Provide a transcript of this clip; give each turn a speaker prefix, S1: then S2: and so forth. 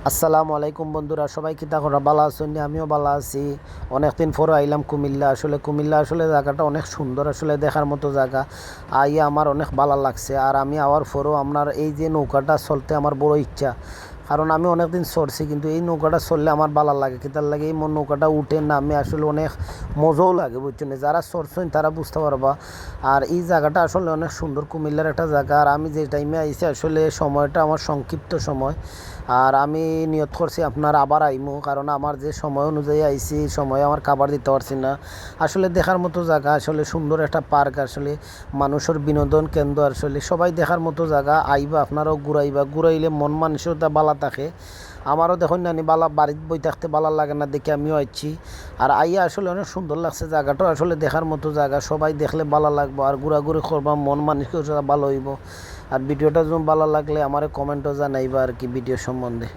S1: আসসালামু আলাইকুম বন্ধুরা, সবাই কি তাকরা ভালো আছেন? আমিও ভালো আছি। অনেকদিন পরে আইলাম কুমিল্লা। কুমিল্লা জায়গাটা অনেক সুন্দর, দেখার মতো জায়গা। আইয়া আমার অনেক ভালো লাগছে। আর আমি আওয়ার পরেও আপনার এই যে নৌকাটা চলতে আমার বড় ইচ্ছা, কারণ আমি অনেকদিন চড়ছি, কিন্তু এই নৌকাটা চললে আমার ভালো লাগে। কিতার লাগে এই নৌকাটা উঠে নামে আসলে অনেক মজাও লাগে, বুঝছেন? যারা চড়ছেন তারা বুঝতে পারবা। আর এই জায়গাটা আসলে অনেক সুন্দর, কুমিল্লার একটা জায়গা। আর আমি যে টাইমে আইছি আসলে সময়টা আমার সংক্ষিপ্ত সময়। আর আমি নিয়ত করছি আপনার আবার আইমু, কারণ আমার যে সময় অনুযায়ী আইছি সময় আমার কাবার দিতে পারছি না। আসলে দেখার মতো জায়গা, আসলে সুন্দর একটা পার্ক, আসলে মানুষের বিনোদন কেন্দ্র, আসলে সবাই দেখার মতো জায়গা। আইবা আপনারাও ঘুরাইলে মন মানসিকতা বালা থাকে। আমারও দেখুন নানি বালা বাড়িতে বই থাকতে বালা লাগে না, দেখে আমিও আইছি। আর আইয়া আসলে অনেক সুন্দর লাগছে জায়গাটাও, আসলে দেখার মতো জায়গা। সবাই দেখলে ভালো লাগবো, আর ঘোরাঘুরি করবা, মন মানসিকতা ভালো হইব। আর ভিডিওটা যদি ভালো লাগলে আমার কমেন্টও জানাইবা আর কি ভিডিও সম্বন্ধে।